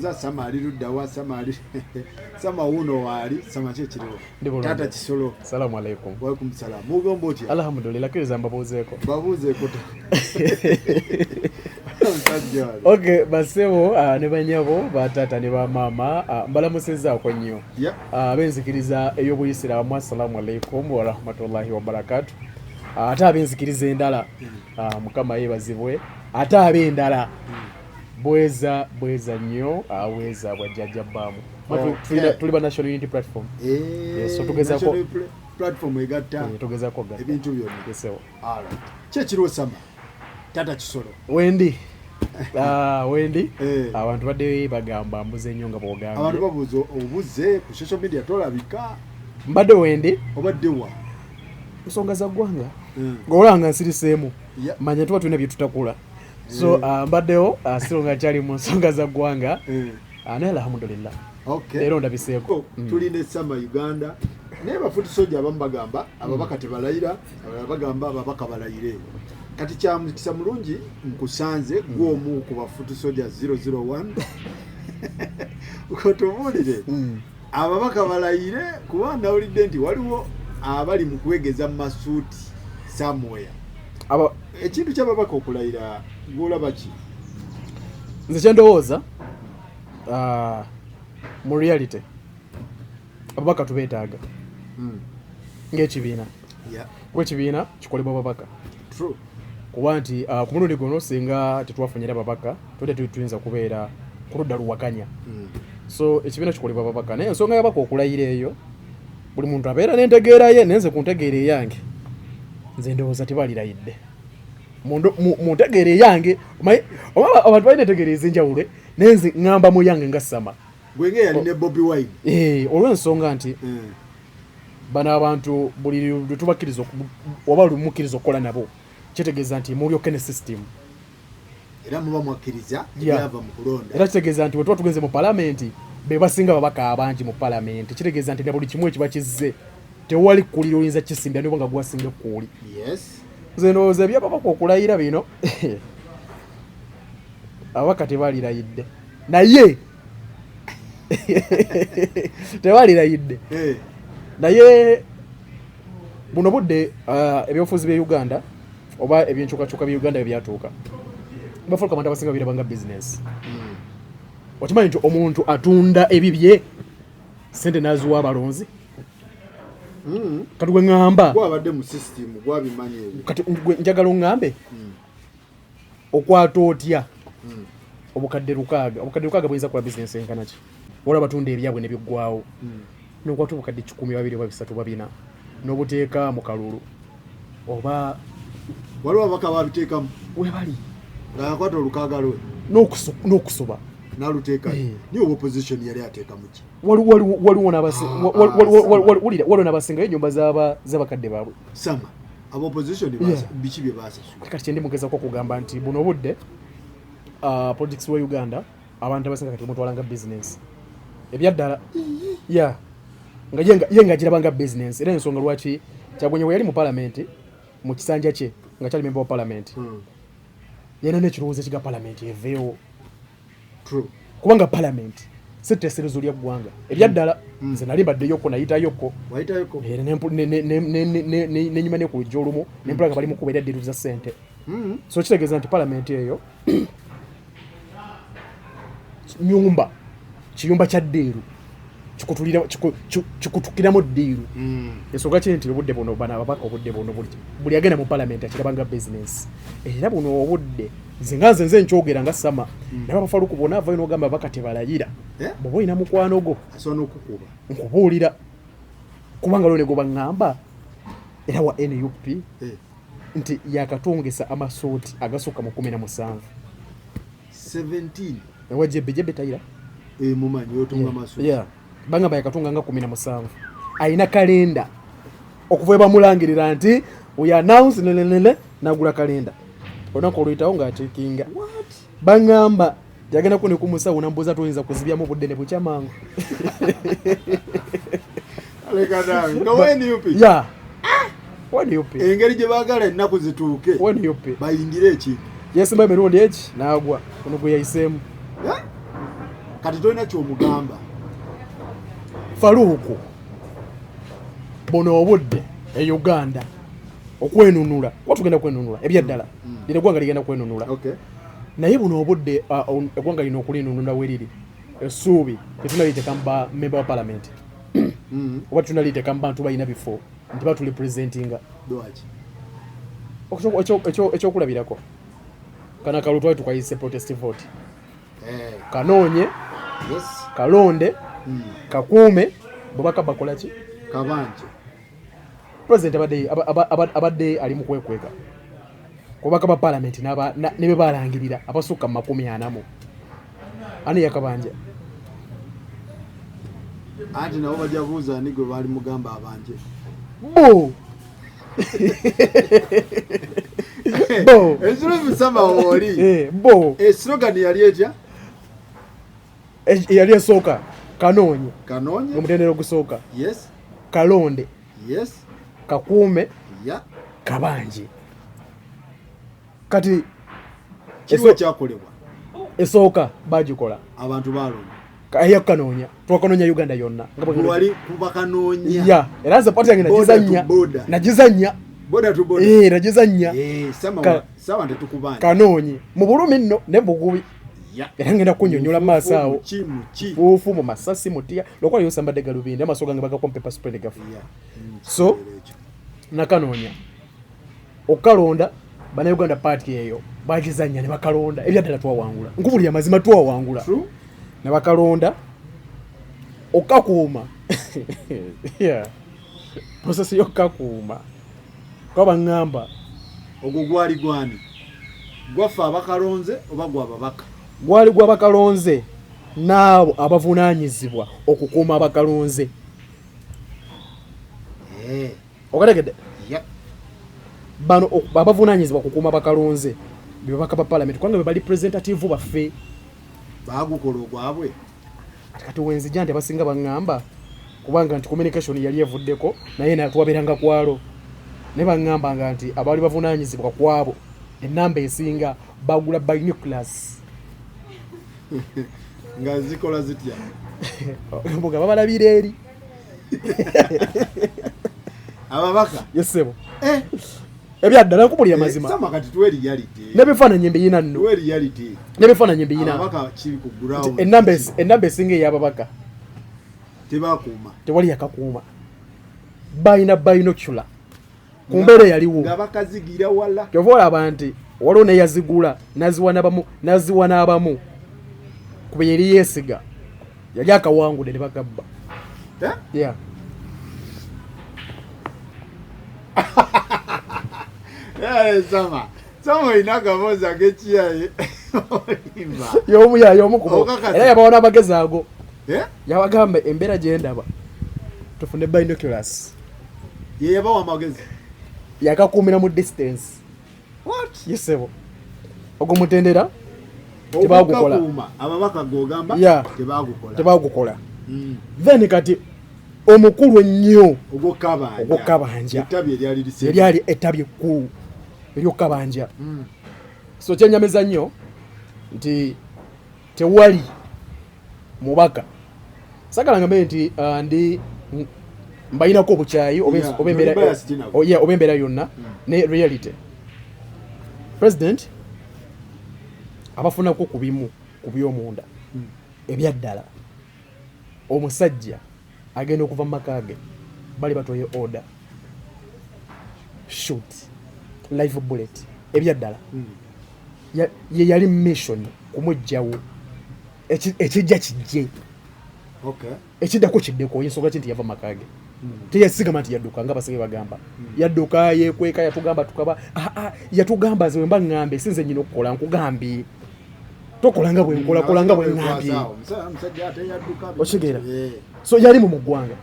za samali rudawa samali sama uno wali sama chechiro tata kisolo. Salamu alaikum. Wa alaikum salam. Mugombo oti alhamdulillah kiriza mbabuzeko to okay basebo ne banyabo batata ne ba mama mbalamuseza ko nnyo benzikiriza ey'obuyisiraamu assalamu alaikum wa rahmatullahi wa barakatuh ate abenzikiriza endala mukama yebazibwe ate ab'endala bweza nnyo aweza bwajjajja bbamu tuli ba national unity platform so tugezako platform egatta tugezako ebintu byonna kesewo kyekiro sama tata kisolo wendi abantu badde bagamba mbuze nnyo nga bwogambye abantu babuze obuze ku social media tolabika mbadde wendi obadde wa nsonga za ggwanga ng'olanga nsiriseemu manya tuba tulina bye tutakula so mbaddewo sironga kyali mu nsonga za ggwanga naye alhamdulillah leero ndabiseeko tulina essama Uganda naye bafuti soja abamu bagamba ababaka tebalayira bagamba ababaka balayire kati kyamukisa mulungi nkusanze gw'omu ku bafuti soja 001 ukotubulire ababaka balayire kuba nawulidde nti waliwo abali mu kwegeza mu masuuti somewhere ekintu ky'ababaka okulayira gw'olaba ki? Nze kyendowooza mu reality ababaka tubeetaaga ng'ekibiina kuba ekibiina kikolebwa ababaka kuba nti ku mulundi guno singa tetwafunyira ababaka tuyinza kubeera ku ludda luwakanya so ekibiina kikolebwa ababaka naye ensonga y'ababaka okulayira eyo buli muntu abeera n'entegeera ye nenze ku ntegeera eyange nze ndowooza tebalirayidde mu ntegeera eyange abantu balina entegeera ez'enjawulo nenze ŋŋamba mu yange nga sama gwenge yali ne Bobi Wine olw'ensonga nti bano abantu buli lwe tubakkiriza oba lumukkiriza okukola nabo kitegeeza nti mulyoke ne system era muba mwakkiriza ebyava mu kulonda era kitegeeza nti bwe tuba tugenze mu palamenti be basinga babaka abangi mu palamenti kitegeeza nti ne buli kimu ekiba kizze tewali kulira oyinza kisimbya niba nga gwasinga ekkuuli nze ndowooza ebyababaka okulayira bino ababaka tebalirayidde naye tebalirayidde naye buno budde ebyobufuzi bya Uganda oba ebyenkyukakyuka bya Uganda byatuuka bafuuka abantu abasinga birabanga bizinesi okimanyi nti omuntu atunda ebibye sente naziwa abalonzi kati gwe ŋŋamba gwabadde mu system gwabimanye ebyo kati njagala oŋŋambe okwata otya obukadde lukaaga buyinza kuba bizinesi enkana ki olaba batunda ebyabwe ne biggwawo n'okwata obukadde 100 2 3 4 n'obuteeka mu kalulu oba waliwo ababaka babiteekamu webali ng'akwata olukaaga lwe n'okusoba n'aluteeka niyo opposition yali ateekamu ki waliwo n'abasingayo ennyumba z'abakadde baabwe sama aba opposition biki bye baasasula kati kyendi mugezako okugamba nti buno obudde politics wa Uganda abantu abasinga kati mutwalanga business ebyaddala nga ye ng'agirabanga business era ensonga lwaki Kyagulanyi we yali mu palamenti mu kisanja kye nga kyali member wa palamenti yena n'ekirowoozo ekiga palamenti eveewo kubanga palamenti setteeserezo lya ggwanga ebyaddala nze nali mbaddeyoko nayitayoko nenyuma nekulujja olumu nempula nga bali mu kubeera ddiru za ssente so kitegeeza nti palamenti eyo kiyumba kya ddiiru kikutukiramu ddiiru ensonga kiri nti obudde buno bano ababaka obudde buno buli agenda mu palamenti akirabanga bizinesi era buno obudde nze nkyogera nga sama naye abafaluku bonna avayo n'ogamba ababaka tebalayira bw'oba olina mukwano gwo nkubuulira kubanga lwo negoba ŋŋamba era wa NUP nti yakatongesa amasooti agasukka mu 17 ewa jebbe tayira mumanyi otunga amasooti bangamba yakatunga nga 17 ayina kalenda okuva bamulangirira nti we announce nagula kalenda olunaku oluyitawo ng'atekinga baŋŋamba yagendako ne kumusawo nambuuza toyinza kuzibyamu obudde ne bukyamangu engeri gye baagala ennaku zituuke bayingire ekintu yesimba emirundi eki n'agwa ono gwe yayiseemu kati tolina kyomugamba Faruku bono obudde e Uganda okwenunula watugenda kwenunula ebyaddala lino gwanga ligenda kwenunula naye buno obudde eggwanga lino okulinunula weriri essuubi tetunaliteekamba member wa parliament oba tunaliteekamba bantu balina bifo nti batulipresentinga ekyokulabirako kana kalu twali tukayise protest vote kanoonye kalonde kakuume Ababaka bakola ki kabanje president abadde ali mu kwekweka kubaka ba parliament ne bebalangirira abasukka mu 40 ani yakabanja anti nabo bajja buuza ni gwe bali mugamba abanje bo bo eziro bisama oli bo slogan yali etya yali esooka kanoonye omutendero ogusooka yes kalonde yes kakuume ya kabanje kati kiwe kyakolebwa esooka bagikola abantu balonda kaya kanoonya twakanoonya Uganda yonna wali kubakanoonya ya era nze pati yange najizanya boda tu boda najizanya sawa ntetukubanja kanoonye mu bulumi nno ne bugubi era ngenda kunyonyola maaso awo fuufu mu masasi mutya lokola yosambadde galubindi amaaso gange bagakompa paper spray gafu so nakanoonya okalonda bana Uganda party eyo bagizanya ne bakalonda ebyaddala twawangula nkubuli amazima twawangula ne bakalonda okakuuma process yokakuuma kwaba ngamba ogwo gwali gwani gwafa abakalonze oba gwa Ababaka gwali gwa bakalonze naabo abavunaanyizibwa okukuuma abakalonze okategedde bano abavunaanyizibwa okukuuma abakalonze bebabaka ba parliament kubanga be bali representative baffe bagukola ogwabwe kati wenzija nti abasinga baŋŋamba kubanga nti communication yali evuddeko naye natwaberanga kwalo ne baŋŋambanga nti abaali bavunaanyizibwa kwabo ennamba esinga bagula binoculars nga zikola zitya mbuga babalabira eri Ababaka yesebo ebyaddala nkubulya mazima sama kati tuwe reality n'ebifaananyi mbiyina nno tuwe reality n'ebifaananyi mbiyina Ababaka kiri ku ground ennamba esinga ey'Ababaka tebakuuma tewali yakakuuma bayina binocular ku mbeera yaliwo nga bakazigira wala kyova olaba nti waliwo neyazigula naziwa n'abamu kuba yeri yeesiga yali akawangudde ne bagabba yeah. sama ina akamozi agekiyaye y'omukubo era yabawo n'amagezi ago yabagamba embeera gyendaba tufune binoculars ye yabawa amagezi yakakuumira mu distance yesebo ogwo mutendera tebagukola Ababaka gogamba tebagukola then kati omukulu ennyo ogwokabanja eryali ettabi ekkulu eryokabanja so kyenyamiza nnyo nti tewali mubaka sagala ngambe nti ndi mbayinako obukyayi oba embeera yonna ne reality president abafunako ku bimu ku by'omunda ebyaddala omusajja agenda okuva mu maka ge bali batoye order shoot live bullet ebyaddala ye yali mission kumujjawo ekijja kijje ekiddako kiddeko yensonga kinti yava mu maka ge teyasigama nti yadduka nga basinga bagamba yadduka yekweka yatugamba tukaba yatugamba ze wemba ŋŋambe sinze nnyina okukola nkugambye tokolanga bwe nkola kolanga bwe ŋŋambye okitegeera so yali mu muggwanga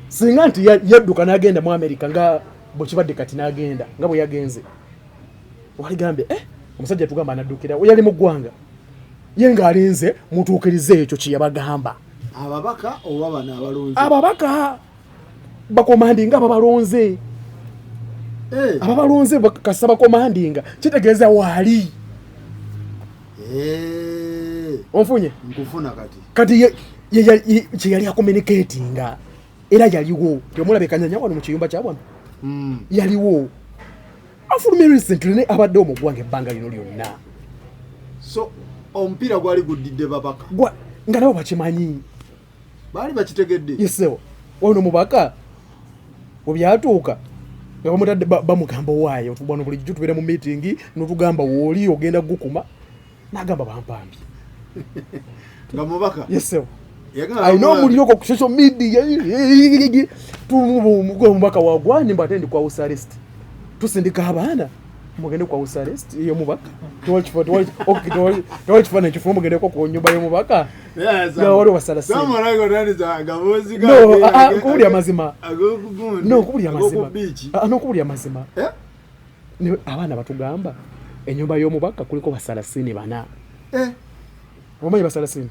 singa nti yadduka n'agenda mu America nga bwe kibadde kati n'agenda nga bwe yagenze waligambye omusajja yatugamba anaddukira yali mu ggwanga ye ng'alinze mutuukirize ekyo kye yabagamba Ababaka oba bano abalonze Ababaka bakomandinga ababalonze ababalonze bakasa bakomandinga kitegeeza waali onfunye nkufuna kati kye yali akommunicatinga era yaliwo temulabe kanyanya wano mu kiyumba kyabwana yaliwo afulumye recently ne abadde omugwange ebbanga lino lyonna so omupiira gwali guddidde babaka nga nabo bakimanyi baali bakitegedde yesewo wano mubaka webyatuuka nga bamutadde bamugamba waayo tubwana buli jjo tubeera mu meeting notugamba wooli ogenda gukuma n'agamba bampambye nga mubaka yesewo alina omulioko ku social media omubaka wagwani mbate ndi kwa house arrest tusindika abaana mugende kwa house arrest iyo mubaka tewali kifaananyi kifumu mugendeko ku nyumba y'omubaka nga waliwo basala kubulya mazima nokubulya mazima abaana batugamba enyumba y'omubaka kuliko basalasini bana omanyi basalasini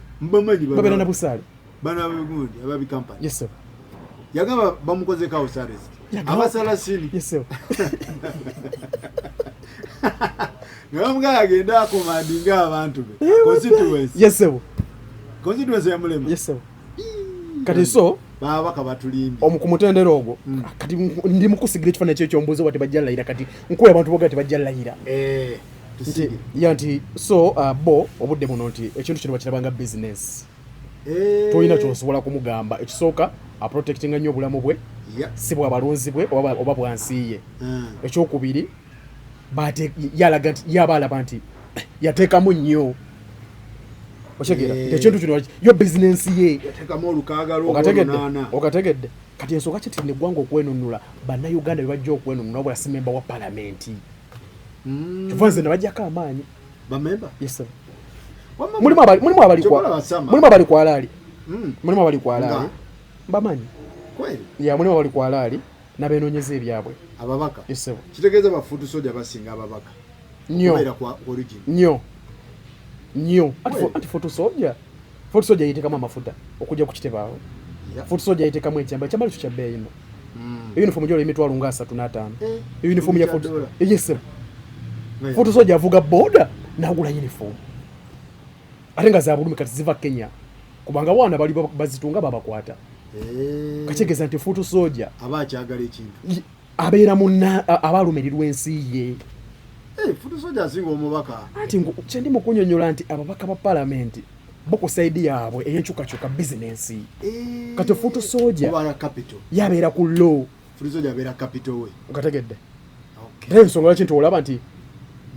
babeera na busaale bana begundi ababi company yes sir yagamba bamukoze ka house arrest abasalasini yes sir ngamga agenda akomandinga abantu be constituency yes sir constituency ya Mulamwa yes sir kati so Baavaka batulimbi omukumutendero ogwo kati ndi mukusigira ekifaananyi kyo kyombuzo bati bajja layira kati nkuwa abantu boga ti bajja layira tusige yanti so bo obudde buno nti ekintu kino bakirabanga business toyina kyosobola kumugamba ekisooka aprotectinga nnyo obulamu bwe si bwabalonzi bwe oba bwansiiye ekyokubiri yalaga nti yabaalaba nti yateekamu nnyo okyegera ekintu kino yo bizinensi ye okategedde kati ensooka kitinde eggwanga okwenunula bannayuganda bye bajja okwenunula wabula si memba wa palamenti kyova nze ne bajjako amaanyi bamemba yes mulimu abali kwalaali mbamanyi mulimu abali kwalaali nabenoonyeza ebyabwe ababaka kitegeeza bafuutu soja basinga ababaka nnyo anti foto soja yayiteekamu amafuta okujja ku kitebaawo foto soja yayiteekamu ekyambalo ekyo kya bbeeyi ino eyunifomu gyola emitwalo nga 35 eyunifomu ya foto yes foto soja avuga boda n'agula yunifomu ate nga za bulumi kati ziva Kenya kubanga wana bali bazitunga babakwata kakyegeza nti foto soja aba akyagala ekintu abeera munna abalumirirwa ensi ye foto soja asinga omubaka anti kyendi mukunyonyola nti ababaka ba palamenti bokusaidi yaabwe ey'enkyukakyuka bizinensi kati foto soja yabeera ku law foto soja abeera capital we okategedde era ensonga lwaki nti olaba nti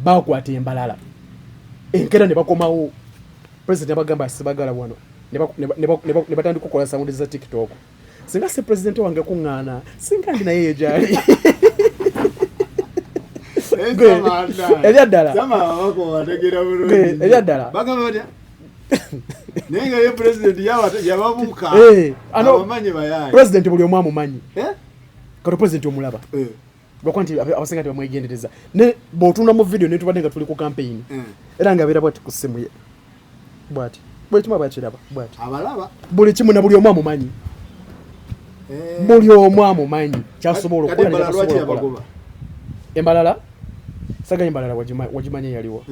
bakwata embalala enkera ne bakomawo president abagamba sibagala wano ne batandika okukola sawundi za TikTok singa se president wange kuŋŋaana singa ndi naye gyali eryaddala naye nga ye president yababuuka abamanyi bayaye president buli omu amumanyi kati president omulaba lwakuba nti abasinga nti bamwegendereza ne bw'otunda mu video ne tubadde nga tuli ku campaign era nga abeera bwati ku ssimu ye bwati buli kimu abakiraba bwati abalaba buli kimu na buli omu amumanyi buli omu amumanyi kyasobola okukola embalala saganya embalala wagimanya yaliwo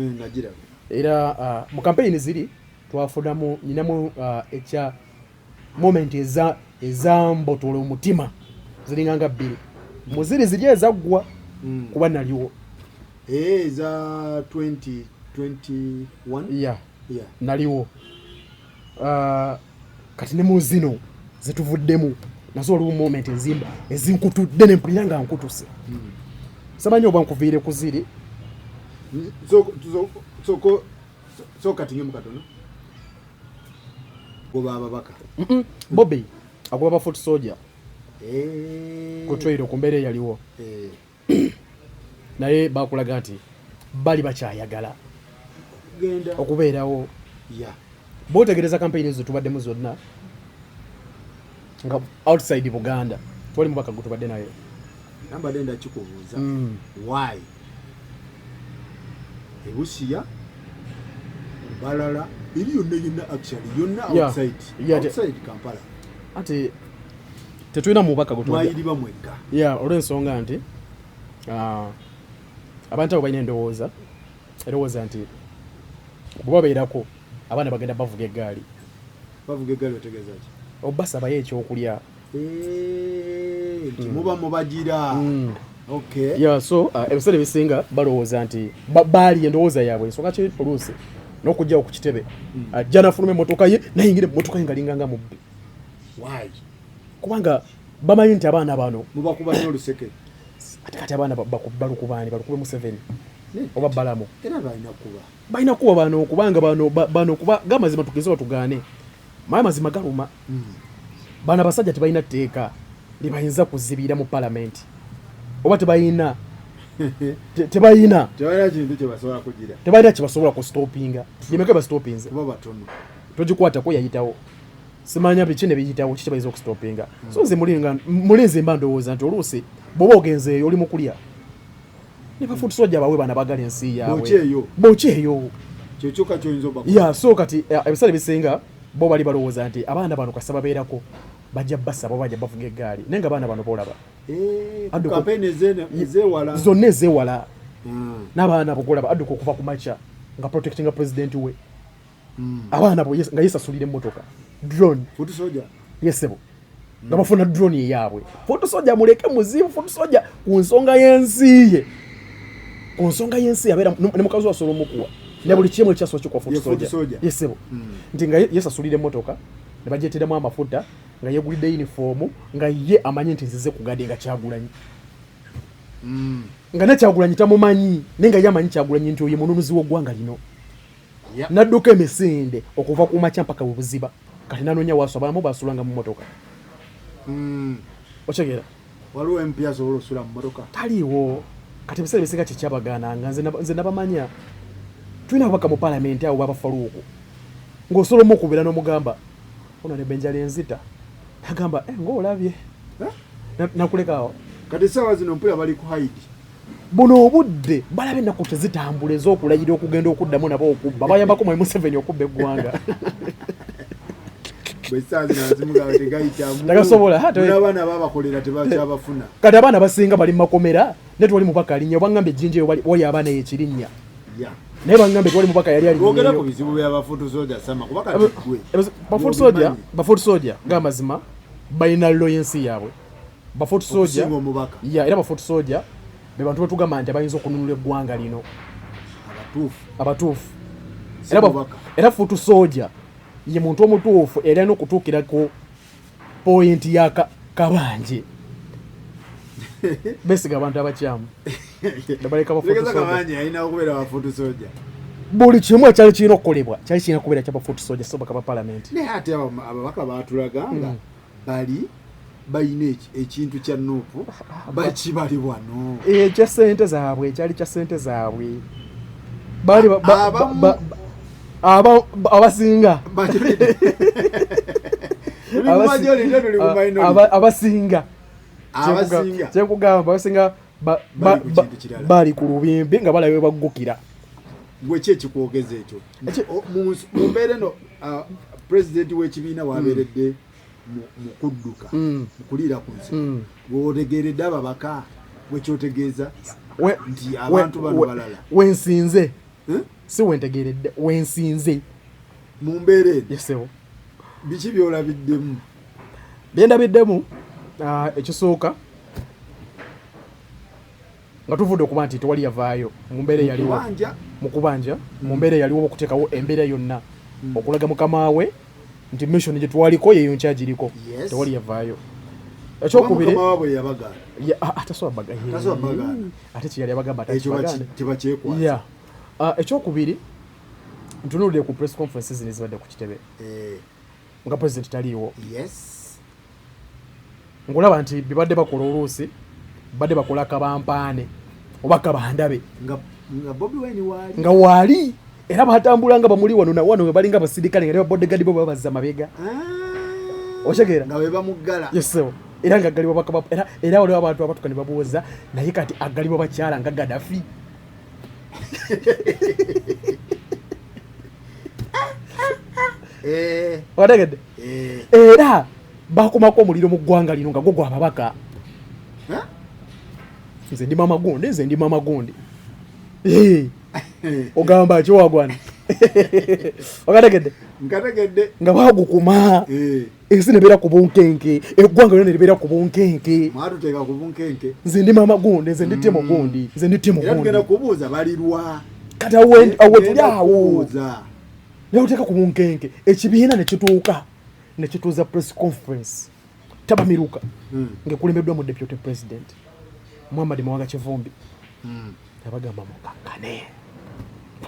era mu campaign ziri twafunamu nyinamu ekya moment ezambotola omutima ziringa nga 2 muziri ziri ezaggwa kuba naliwo eza 2021 naliwo kati ne mu zino zetuvuddemu nazo waliwo moment ezimba ezinkutudde nempulira nga nkutuse samanyi oba nkuviire ku ziri so kati ngemu katono goba ababaka Bobby agoba ba foot soldier ku trade ku mbere yaliwo naye bakulaga nti bali bakyayagala genda okubeerawo botegereza campaign ezo tubaddemu zonna nga outside Uganda twali mubaka gutubadde naye namba denda kikubuuza why ebusiya balala iri yonna actually yonna outside Kampala ate tetulina mubaka gutubadde mwegga olw'ensonga nti abantu abo balina endowooza nti bwe babeerako abaana bagenda bavuga eggaali otegeeza ki obasabayo ekyokulya nti muba mubagira okay yeah so ebiseera ebisinga balowooza nti baali endowooza yaabwe ensonga ki oluusi n'okujjawo ku kitebe ajja nafuluma emmotoka ye nayingire emmotoka ye nga linganga mubbi why kubanga bamanyi nti abaana bano mubakuba nnyo oluseke ate kati abaana balukubaani balukube Museveni oba balamu era balina kuba bano kubanga bano kuba gamazima tugeze batugaane maye mazima galuma bano abasajja tebalina tteeka libayinza kuzibira mu palamenti oba tebalina kyebasobola kustopinga limeke bastopinze togikwatako yayitawo simanya biki ne biyitawo kiki bayinza okustopinga so nze mulinzi mba ndowooza nti oluusi bw'oba ogenzeeyo oli mukulya ne bafuuti sojja bawe bana bagala ensi yaabwe bokyeyo kyekyokka kyoyinza ya so kati ebiseera bisinga bo bali balowooza nti abaana bano kasaba beerako bajja basaba bajja bavuga eggaali naye nga abaana bano boolaba zonna ezeewala n'abaana bogolaba adduka okuva ku makya nga protectinga president we abaana bo nga yesasulira emmotoka drone yesebo nga bafuna drone eyaabwe fotosoja muleke muzibu fotosoja ku nsonga y'ensi ye abeera ne mukazi wasobola omukuwa ne buli kimu ekyasobola kikuwa fotosoja yesebo nti nga yesasulira emmotoka ne bagyeteramu amafuta nga yegulidde uniform nga ye amanyi nti nzize kugade nga Kyagulanyi nga ne Kyagulanyi tamumanyi naye nga ye amanyi Kyagulanyi nti oye mununuzi w'eggwanga lino n'adduka emisinde okuva ku makya mpaka Buziba kati nanoonya waaso abamu basulanga mu mmotoka okitegeera waliwo empya asobola osula mu mmotoka taliiwo kati ebiseera bisinga kyekyabagaananga nze nabamanya tulina ababaka mu palamenti abo babafaluuku ng'osolomu okubeera n'omugamba ono ne Benjali Enzita agamba ng'olabye nakulekaawo kati essaawa zino mpulira bali ku haidi buno obudde balaba ennaku tezitambula ez'okulayira okugenda okuddamu nabo okubba bayambako mwai Museveni okubba eggwanga tagasobola abaana babakolera tebakyabafuna kati abaana basinga bali mu makomera ne tewali mubaka alinnya obangambye ejjinja eyo wali abaana yekirinnya naye bangambye tewali mubaka yali alinnyaogera ku bizibu byabafuutu soja sama kuba kati gwe bafuutu soja ng'amazima balina lo y'ensi yaabwe bafuutu soja era bafuutu soja be bantu betugamba nti abayinza okununula eggwanga lino abatuufu era fuutu soja ye muntu omutuufu era alina okutuukirako pointi ya kabanje besiga abantu abakyamu buli kimu ekyali kirina okukolebwa kyali kirina kubeera kyabafuutu soja sobaka ba palamenti naye ate ababaka batulaganga bali balina ekintu kya nuupu bakibali wano ekya ssente zaabwe ekyali kya ssente zaabwe abasinga kyenkugamba abasinga bali ku lubimbi nga balabe baggukira gwe ki ekikwogeza ekyo mu mbeera eno pulezidenti w'ekibiina wabeeredde mu kudduka mu kuliira ku nsi bw'otegeeredde ababaka bwekyotegeeza nti abantu bano balala wensinze si wentegeeredde wensinze mu mbeera eno yesebo biki byolabiddemu byendabiddemu ekisooka nga tuvudde okuba nti tewali yavaayo mu mbeera eyaliwo mu kubanja mu mbeera eyaliwo okuteekawo embeera yonna okulaga mukama we nti mission gye twaliko yeyo nkyagiriko tewali yavaayo ekyokubiri atasoba ate kyeyali abagamba tebakyekwaza ekyokubiri ntunulire ku press conferences zino ezibadde ku kitebe nga president taliiwo ngulaba nti bibadde bakola oluusi badde bakola kabampaane oba kabandabe nga waali era batambula nga bamuli wano bali nga basirikale nga ne babodegaadi bo babazza mabega okitegeera nga bebamuggala yesebo era nga agalibwa bakaba era waliwo abantu abatuka ne babuuza naye kati agalibwa bakyala nga Gaddafi wategedde era bakomako omuliro mu ggwanga lino nga gwo gwababaka nze ndi mama gundi ogamba kiwagwana Okategedde nkategedde nga bagukuma ensi nebeera ku bunkenke eggwanga lyonna libeera ku bunkenke mwatuteeka ku bunkenke nze ndi maama gundi nze ndi temo gundi nze ndi temo era gundi tugenda kubuuza balirwa kati awo tuli awo neoteeka ku bunkenke ekibiina nekituuza press conference tabamiruka ngekulembeddwa mu deputy president Muhammad Mawanga Kivumbi yabagamba mukakkane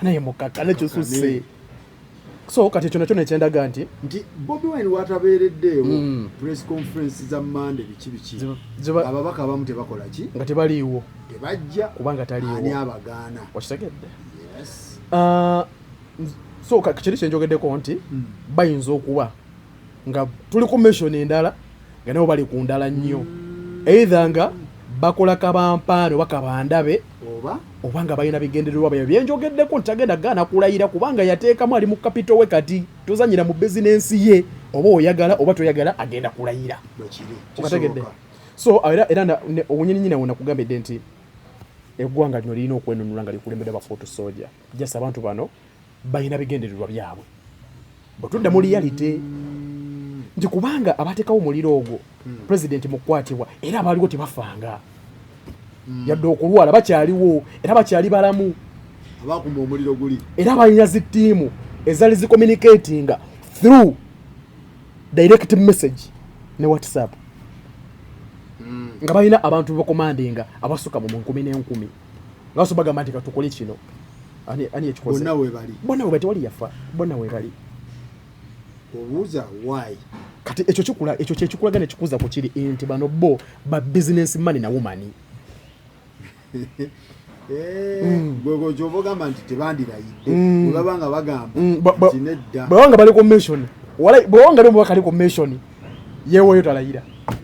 naye mukakkane kyosuse so kati ekyo nakyo nekyendaga nti Bobi Wine watabeereddeewo press conference za Monday biki ababaka abamu tebakola ki nga tebaliiwo tebajja kubanga taliiwo ani abagaana wakitegedde yes so kiri kyenjogeddeko nti bayinza okuba nga tuli ku mission endala nga nabo bali ku ndala nnyo either nga bakola kabampaano bakabandabe oba nga balina bigendererwa byo byenjogeddeko nti agenda gaana kulayira kubanga yateekamu ali mu kapito we kati tozanyira mu bizinensi ye oba oyagala oba toyagala agenda kulayira okategedde so era obunyenyini nawe nakugambidde nti eggwanga lino lirina okwenunula nga likulembeddwa bafoto soja jasa abantu bano balina bigendererwa byabwe bwetudda mu reality nti kubanga abateekawo omuliro ogwo pulezidenti mukwatibwa era abaaliwo tebafanga yadde okulwala bakyaliwo era bakyali balamu abakuma omuliro guli era balina zittiimu ezali zicommunicatinga through direct message ne whatsapp nga balina abantu bebakomandinga abasuka mu 10,000 nga baso bagamba nti katukole kino ani ekikoze bonna we bali tewali yafa bonna we bali obuuza why kati ekyo kyekikulaga nekikuza ku kiri nti bano bo ba business man na woman gwego kyobogamba nti tebandirayidde bwebabanga bagamba kinedda bwebanga bali ku mission bwebanga bali bakali ku mission yeweyo talayira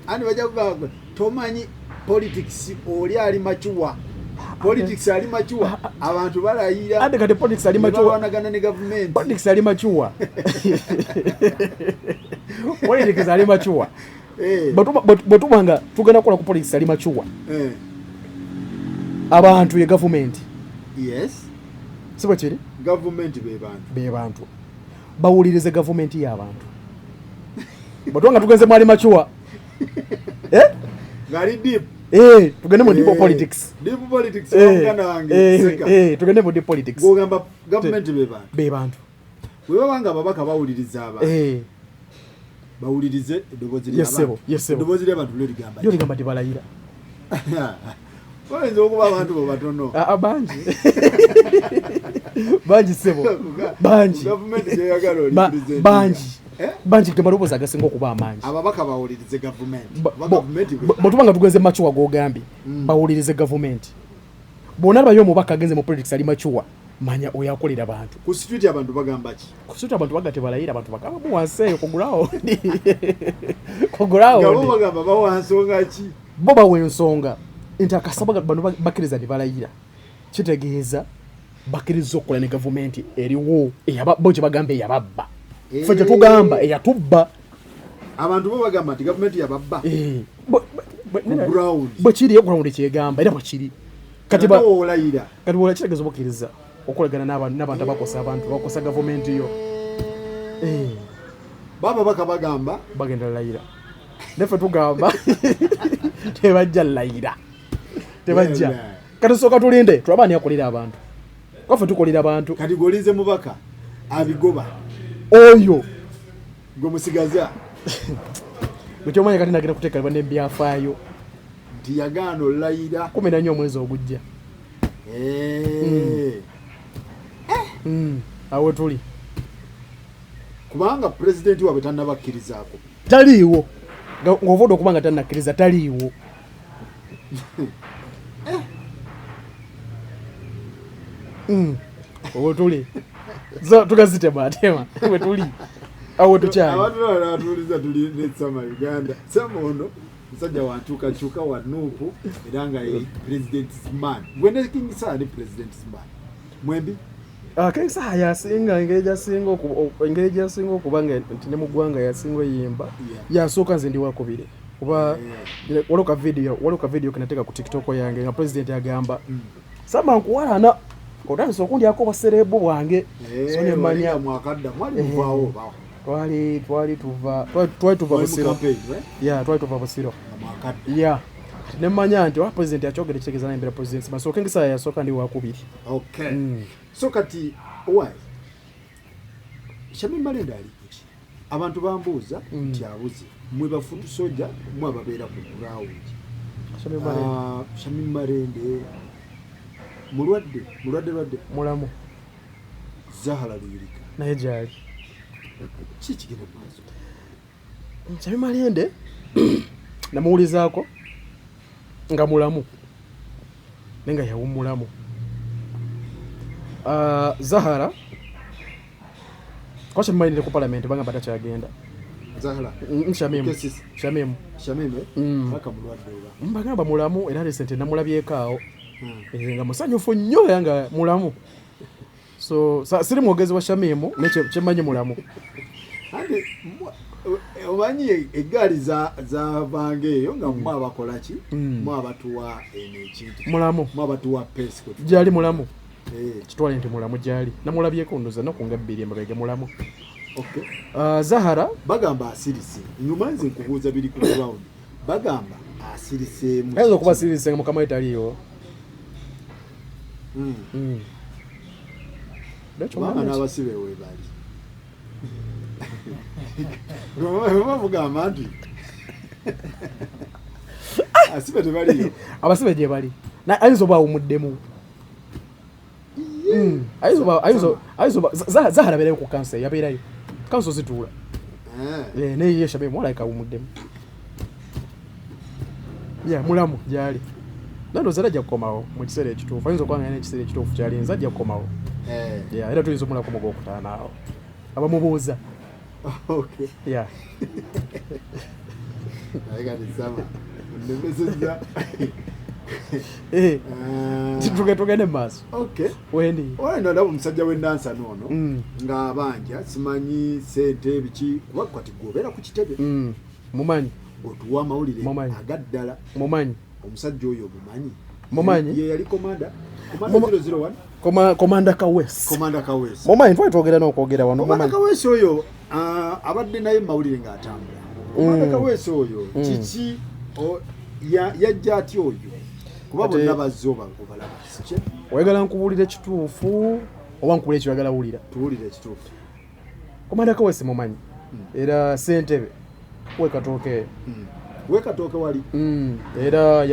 ani bajja kugamba tomanyi politics oli ali machuwa politics ali machuwa abantu balayira ate kati politics ali machuwa banagana ne government politics ali machuwa politics ali machuwa bwetubanga tugenda kukola ku politics ali machuwa abantu ye government yes sibwe kiri government be bantu bawulirize government y'abantu bwetubanga tugenze mwali machuwa gari deep tugende mu deep politics wangana wange seka tugende mu deep politics gogamba government be bantu bebanga ababaka bawuliriza abantu bawulirize eddoboozi ly'abantu lyo ligamba tibalayira oyinza okuba abantu bo batono bangi sebo bangi gemaloboozi agasinga okuba amangi ababaka bawulirize government bwetubanga tugenze machuwa gogambye bawulirize government bwona bayo omubaka agenze mu politics ali machuwa manya oyakolera abantu ku street abantu bagamba ki ku street abantu bagate balayira abantu bagamba muwanseyo ku ground ngabo bagamba bawansonga ki bo bawensonga nti akasaba bano bakkiriza ne balayira kitegeeza bakkiriza okukola ne gavumenti eriwo bo kye bagamba eyababba ffe kye tugamba eyatubba abantu bo bagamba nti gavumenti yababba bwe kiri ground kyegamba era bwe kiri kati olayira kati bwola kitegeeza obukkiriza okolagana n'abantu abakosa abantu bakosa gavumenti yo babaka bagamba bagenda layira neffe tugamba tebajja layira tebajja kati soka tulinde tulabani akolera abantu kwaffe tukolera abantu kati golize mubaka abigoba oyo gwe musigaza bwekyomanya kati nagenda kuteekaliba n'ebyafaayo nti yagaana olayira 14 omwezi ogujja awe tuli kubanga pulezidenti waabwe tannabakkirizaako taliiwo ng'ovoda okubanga tannakkiriza taliiwo owe tuli tugazitema atema we tuli awe tukyali abantu batuuliza tuli nesama Uganda sama ono musajja wankyukakyuka wanuupu era nga president's man gwene King Saa ni president's man mwembi King Saa yasinga engeri gyasinga okubanga nti ne mu ggwanga yasinga oyimba yasooka nze ndi wakubire kuba waliwo ka video kenateeka ku TikTok yange nga president agamba sama nkuwalana Otandise okundyako baserebu bwange so ne manya mwakadda mwali muvaawo bawo twali tuva busiro twali tuva busiro mwakadda ne manya nti wa president akyogera kitegeeza naye mbere president Masooka engisa yasooka ndi wakubiri. So kati why Shami Malenda ali kuki abantu bambuuza nti abuze mwe bafutu soja mwe ababeera ku ground Shami Malende mulwadde mulamu Zahara lirika naye gyali kigenda maaso Shami Malende namuwulizaako nga mulamu nenga yawummulamu. Zahara kwa Shami Malende ku parliament banga batakyagenda Zahara Shamimu paka mulwadde oba mbagamba mulamu era recent namulabyeko awo nga musanyufu nnyo yanga mulamu so siri mwogezi wa Shamimu nekyemanyi mulamu ande omanyi eggaali za bangeeyo nga mwe abakola ki mwe abatuwa ekintu mulamu mwe abatuwa pesco gyali mulamu kitwale nti mulamu gyali namulabyeko ndoza nokunga 2 embabege mulamu. Zahara bagamba asirise nyuma nze nkubuuza biri ku ground bagamba asiriseemu ayinza okuba asirise mukama we taliiwo kubanga n'abasibe we bali bamugamba nti asibe tebaliyo abasibe gye bali ayinza oba awumuddemu Zahara abeerayo ku kansa yabeerayo kanso zituula naye ye Shamimu alayika awumuddemu mulamu gyali nandooza era ajja kukomawo mu kiseera ekituufu ayinza okuba nga n'ekiseera ekituufu kyalinza ajja kukomawo era tuyinza omulako mu gwokutaano awo abamubuuza tugende maaso wendi ndaba omusajja w'endansa noono ng'abanja simanyi sente biki kuba kati gwobeera ku kitebe mumanyi otuwa amawulire agaddala mumanyi omusajja oyo mumanyi ye yali komanda 001 komanda Kawesi mumanyi twali twogera n'okwogera wano komanda Kawesi oyo abadde naye mu mawulire ng'atambula komanda Kawesi oyo kiki yajja ati oyo kuba bonna bazze obalaba oyagala nkubuulira ekituufu oba nkubuulira ekyoyagala wulira tuwulire ekituufu komanda Kawesi mumanyi era ssentebe wekatooke wali era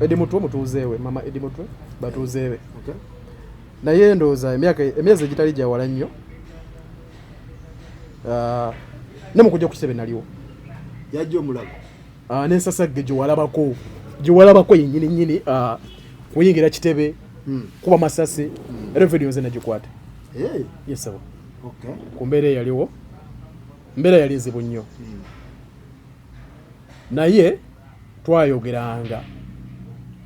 Edi Mutwe mutuuzeewe mama Edi Mutwe batuuzeewe naye ndowooza emyezi egitali gyawala nnyo ne mu kujja ku kitebe naliwo yajja omulaba n'ensasagge gyewalabako yennyini kuyingira kitebe kuba masasi era video nze nagikwata yesaba ku mbeera eyaliwo mbeera yali nzibu nnyo naye twayogeranga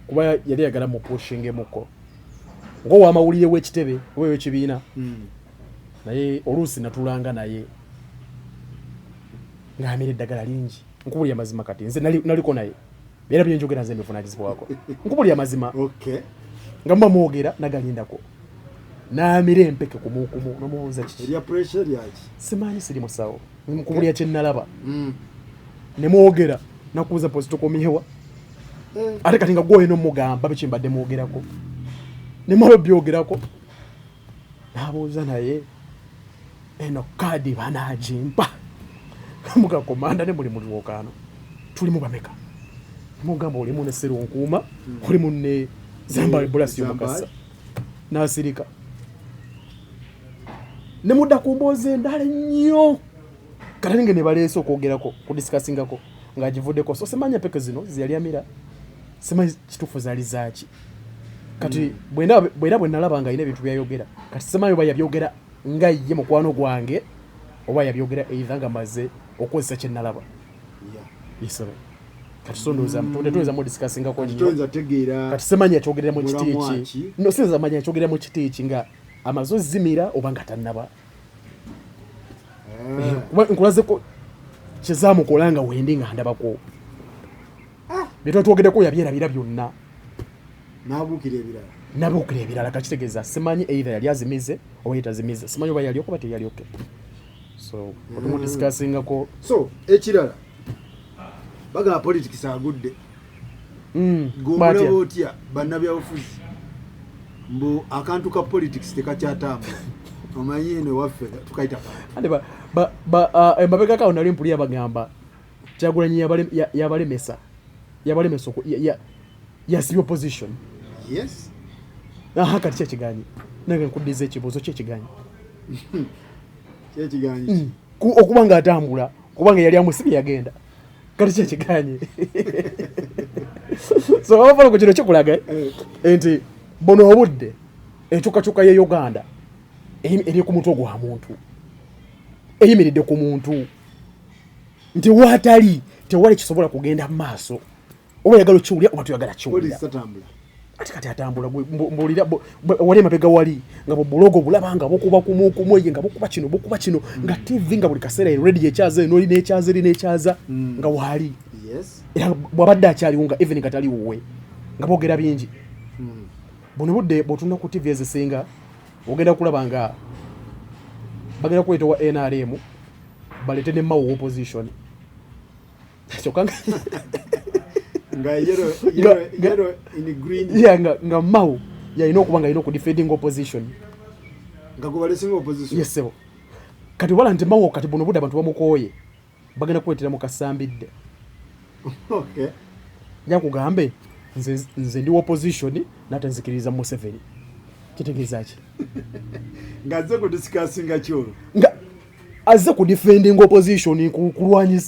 kuba yali yagala mu pushingemuko ng'owamawulire w'ekitebe oba w'ekibiina naye oluusi natulanga naye ng'amira eddagala lingi nkubulya mazima kati nze naliko naye era byenjogera nze mbivunanyizibwako nkubulya mazima nga muba mwogera nagalindako n'amira empeke kumukumu nomubuuza kiki simanyi siri musawo nkubulya kyennalaba ne mwogera nakubuuza pozi tukomyewa ate kati nga gwoye nomugamba biki mbadde mwogerako ne mwaba byogerako n'abuuza naye eno kaadi banagimpa mugakomanda ne muli mu lwokaano tulimu bameka mugamba olimu ne Serunkuuma olimu ne Zambale Bulasi Mukasa n'asirika ne mudda ku mboozi endala nnyo kati nge ne baleese okwogerako kudisikassingako ng'agivuddeko so semanya peke zino ziyali amira simanyi kituufu zaali zaaki kati bwe nalaba nga alina ebintu byayogera kati simanyi oba yabyogera nga ye mukwano gwange oba yabyogera either nga maze okozesa kye nalaba isaba kati sondooza tuweza mu discussingako nnyo kati simanyi yakyogerera mu kitiiki no sinza manya yakyogerera mu kitiiki nga amaze ozimira oba nga tannaba nkulazeko kyezaamukola nga wendi nga ndabako byetwatwogerako yabyerabira byonna n'abuukira ebirala nabo okula ebirala kakitegeeza simanyi either yali azimize oba yetazimize simanyi oba yali okuba teyali oke so otumudiscussingako so ekirala bagamba politics agudde gomulaba otya bannabyabufuzi mbu akantu ka politics tekakyatambula omanyi eno waffe tukayita emabega kawo nali mpulira bagamba Kyagulanyi yabalemesa yasibye opposition yes kati kyekiganyi nange nkuddiza ekibuuzo kyekiganyi kyekiganyi okuba nga atambula kubanga yali amusibye yagenda kati kyekiganyi so abafala ku kino kikulaga nti bono obudde enkyukakyuka ye Uganda eri ku mutwe gwa muntu eyimiridde ku muntu nti watali tewali kisobola kugenda mu maaso oba yagala kiwulira oba tuyagala kiwulira ati kati atambula mbulira wali emabega wali nga bulogo bulaba nga bukuba kumweye nga bukuba kino nga TV nga buli kaseera ready ekyaza eno oli n'ekyaza nga wali era bwabadde akyaliwo nga even katali wuwe nga boogera bingi buno budde bw'otunda ku TV ezisinga ogenda kulaba nga bagenda kuleetawa NRM balete ne mawo opposition nga yellow in green nga mawo yalina okuba nga alina okudefending opposition nga gubalesinga opposition yes sebo kati wala nti mawo kati buno budde abantu bamukooye bagenda kuleetera mu kasambidde okay njakugambe nze ndi opposition nate nzikiriza Museveni kitegeeza ki nga azze kudiscussinga kyolo nga azze kudefending opposition kulwanyi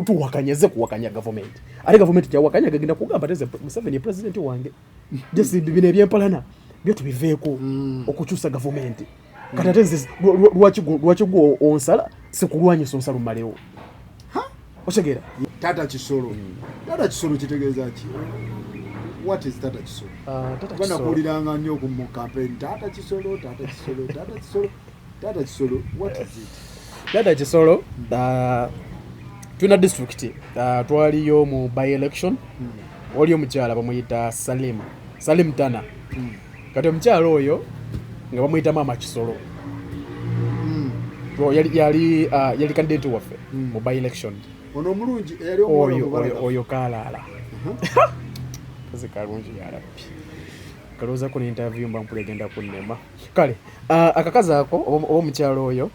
tuwakanya azze kuwakanya government ate government kyawakanya gagenda kugamba teze Museveni president wange jesi bibino ebyempalana byo tubiveeko okukyusa government kati ate nze lwaki gwo onsala sikulwanyisa onsala lumalewo otegeera tata kisolo kitegeeza ki what is tata kisolo bana kuliranga nnyo ku campaign tata kisolo what is it tata kisolo tuna district twaliyo mu by election waliyo mukyala bamuyita Salim Tana kati omukyala oyo nga bamuyita mama kisolo yali candidate waffe mu by election ono omulungi eyali oyo kalaala kazi kalungi yarabbi kalooza ku interview mba mpula egenda kunnema kale akakazi ako oba omukyalo oyo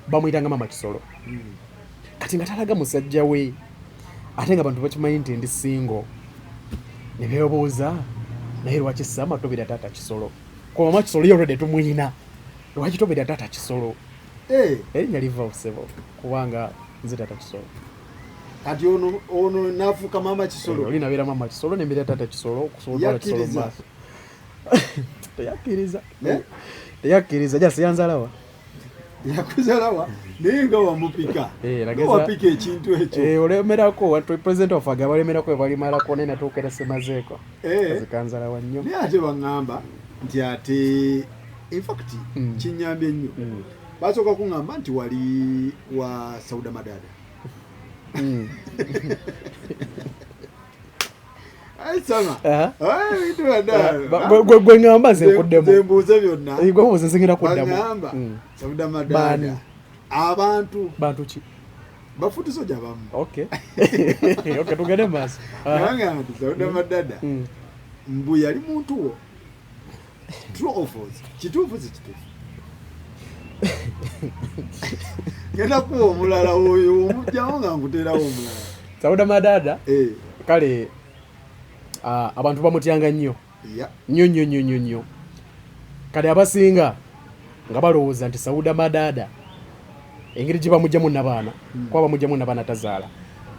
bamuyitanga mama kisolo kati nga talaga musajja we ate nga abantu bakimanyi nti ndi singo ne beebuuza naye lwaki sama tobera tata kisolo kuba mama kisolo yorede tumuyina lwaki tobera tata kisolo erinnya liva osebo kubanga nze tata kisolo kati ono nafuuka mama kisolo oli nabeera mama kisolo nembeera tata kisolo okusobola kisolo maaso teyakkiriza jasi yanzalawa yakuzalawa naye nga wamupika wapika ekintu ekyo olemerako president of aga balemerako ebalimalako naye natuukera semazeeko zikanzalawa nnyo naye ate baŋŋamba nti ate infact kinyambye nnyo basooka kuŋŋamba nti wali wa Sauda Madada gwe ŋŋamba nze nkuddemu zembuuze byonna gwe mubuuze nzingenda kuddamu baŋŋamba Sauda Madada abantu ki bafuti soja bamu okay tugende maaso nanga nti Sauda Madada mbu yali muntu wo true or false kituufu si kituufu genda kuwa omulala oyo omujjawo nga nkuteerawo omulala Sauda Madada kale abantu bamutyanga nnyo nnyo kale abasinga nga balowooza nti Sauda Madada engeri gye bamugjamu nabaana kuba bamugjamu nabaana tazaala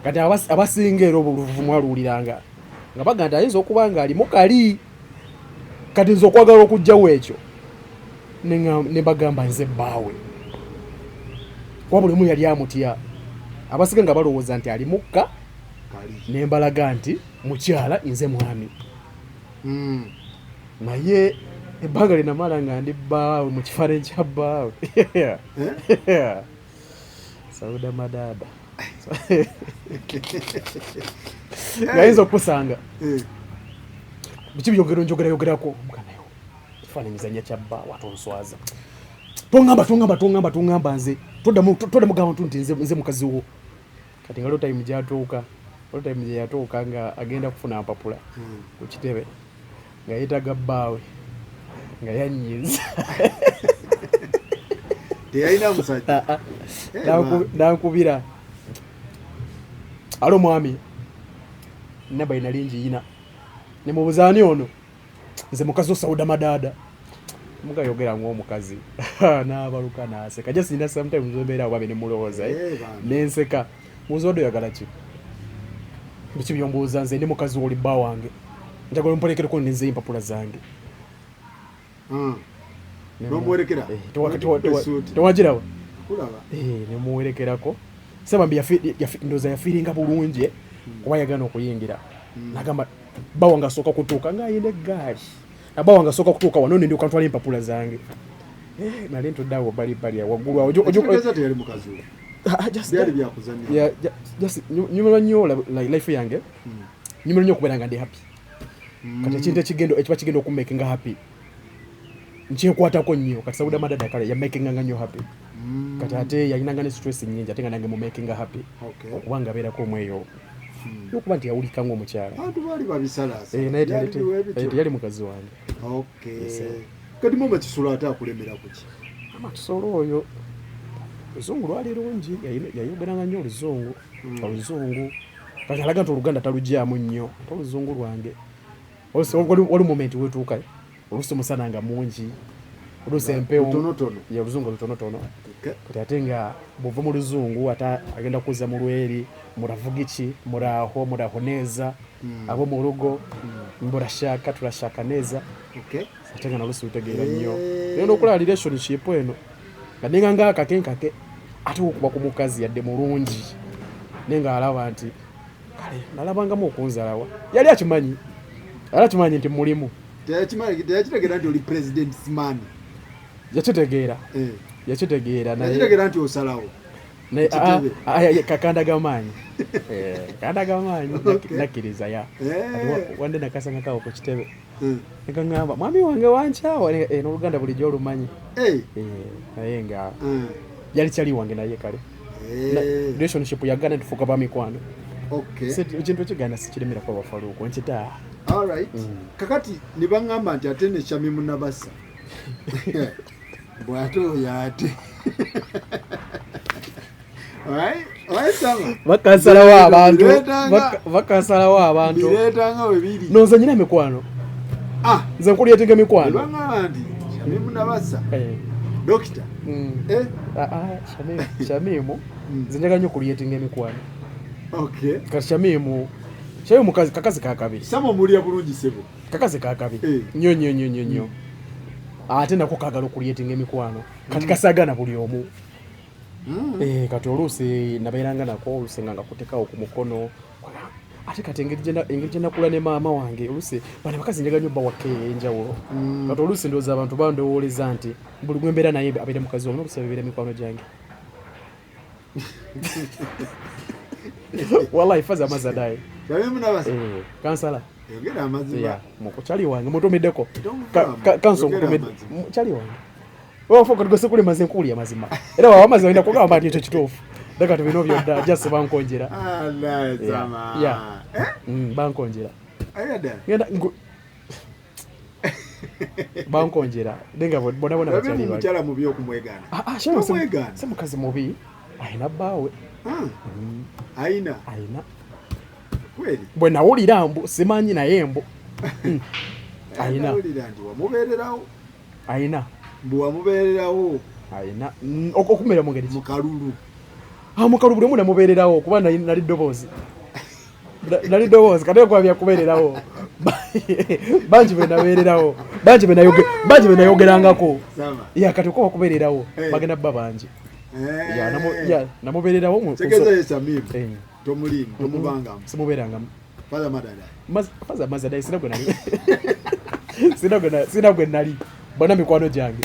kati abasinga era obuluvumu aluwuliranga nga baga nti ayinza okuba nga alimu kali kati nze okwagala okugjawo ekyo ne bagamba nze bbaawe kuba buli omu yali amutya abasinga nga balowooza nti ali mukka ne mbalaga nti mukyala nze mwami naye ebbanga linamala nga ndi bbaawe mu kifaananyi kya bbaawe Sauda Madada ngayinza okusanga bichi yogerako mukanayo kifaananyiza kyabba watonswaza tongamba nze todda mugamba nti nze mukazi wo kati nga time gye yatuuka nga agenda kufuna ampapula ku kitebe nga yeetaga bbaawe nga yanyiza teyalina musajja nankubira alo mwami namba ina lingi ina nemubuzaani ono nze mukazi osawuda madaada mugayogera ng'omukazi n'abaluka n'aseka just nina sometimes ombeera awo babe ne mulowooza n'enseka muzi oddo oyagala ki biki byombuuza nze ndi mukazi oli bba wange njagala ompolekereko nenze empapula zange n'omuwerekera tewagirawa nemuwerekerako sabambi ndooza yafiiringa bulungi kuba yagana okuyingira nagamba bba wange asooka kutuuka ng'ayina eggaali bba wange asooka kutuuka wano nendyoka ntwala empapula zange nali ntudde awo bali waggulu awo teyali mukazi byali byakuzannya nyumirwa nnyo life yange nyumirwa nnyo okubeera nga ndi happy kati ekintu ekiba kigenda okumakinga happy nkyekwatako nnyo kati sawuda madada kale yamakinganga nnyo happy kati ate yalinanga ne stress nnyingi ate nga nange mumakinga happy okuba nga abeerako omweyo yokuba nti yawulika ng'omukyala bantu baali babisalaasa teyali mukazi wange kati mama kisolo ate akulemera kuki kisolo oyo oluzungu lwali lungi yayogeranga nnyo oluzungu kati alaga nti oluganda talugyamu nnyo ate oluzungu lwange wali moment wetuuka oluusi omusana nga mungi oluusi empewo oluzungu olutonotono kati ate nga bwova mu luzungu ate agenda kuza mu lweri muravugiki muraho neza abo mu rugo murashaka turashaka neza ate nga naluusi lutegeera nnyo naye n'okulaba relationship eno nga nenga ngaakakenkake ate okuba ku mukazi yadde mulungi naye nga alaba nti kale nalabangamu okunzalawa yali akimanyi nti mulimu teyakitegera nti oli president simani yakitegeera naye nti osalawo kakandagamaanyi nakkiriza wande nakasanga kawo ku kitebe nekaŋŋamba mwami wange wankyawa n'oluganda bulijjo olumanyi naye nga yali kyali wange naye kale relationship yagana ntifuuka ba mikwano ekintu ekiganda sikiremera kwa bafaluuko nkita alright kakati ne baŋŋamba nti ate ne Shami Munabasa bw'ate oyo ate bakasalawo abantu bireetanga we biri nonze nyina mikwano nze nkulyetinga mikwano baŋŋamba nti Shami Munabasa dokita Shamimu nze njagala nnyo okulyetinga emikwano kati Shamimu kakazi kakabiri sama mulya bulungi sebo kakazi kakabiri nnyo ate nako kagala okulyetinga emikwano kati kasagana buli omu kati oluusi nabeeranga nako oluusi nga kutekawo ku mukono ate kati engeri gyenakula ne maama wange oluusi bano bakazi njagala nnyo bawaka enjawulo kati oluusi ndowooza abantu bandowooleza nti buli gwembeera naye abeere mukazi wange n'oluusi abeera mikwano gyange wallahi faza amazadaye kansala mukukyali wange mutumiddeko kansonkutumidde mukyali wange wafokatigose kuli maze nkuulya mazima era wawa amazi walina kugamba nti ekyo kituufu daka tubino byodda just bankonjera bankonjera bankonjera nenga bonabona bakyali mubi okumwegaana se mukazi mubi ayina bbaawe ayina bwe nawulira mbu simanyi naye mbu ayina ayina bwewamubeererawo ayina okumera mu ngeri mukalulu mukalulu buli omu namubeererawo kuba nali ddoboozi kate kwabya kubeererawo bangi benabeererawo bangi benayogerangako kati okuba okubeererawo bagenda bba bangi namubeererawo simubeerangamu faza mazadayi sina gwe nali bona mikwano gyange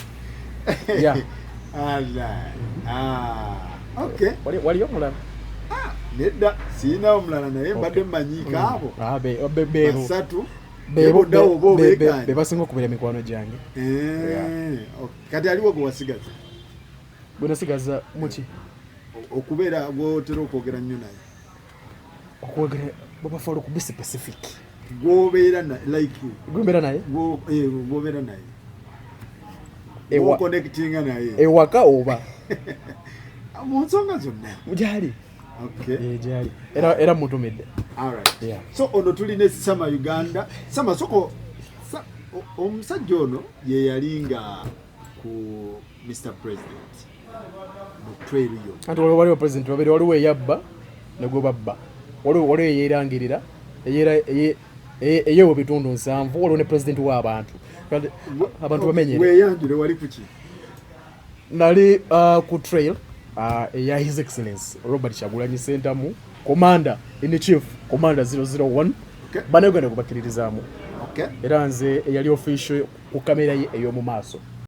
waliyo omulala nedda siina omulala naye mbadde mmanyiika abo basatu be basinga okubeera mikwano gyange. Kati aliwo gwe wasigaza? Gwe nasigaza muki? Okubeera gw'otera okwogera nnyo naye. Okwogera babafaalo ku be specific. Gw'obeera naye like gw'obeera naye? Gw'obeera naye. Connectinga naye. Ewaka oba? Mu nsonga zonna. Gyali. Okay. Gyali. Era mutumidde. Alright. Yeah. So ono tulina Sama Uganda. Sama soko omusajja ono ye yalinga ku Mr. President. Mutreriyo. Anti waliwo president babiri waliwo eyabba negwo babba. Waliwo eyerangirira eyewo bitundu 7 waliwo ne president w'abantu. Abantu bamenyere. Weyanjire wali kuki? Nali ku trail eya His Excellency Robert Kyagulanyi Ssentamu, Commander in Chief, Commander 001. Okay. Bana Uganda kubakiririzaamu. Okay. Era nze eyali official ku kamera ye ey'omu maaso.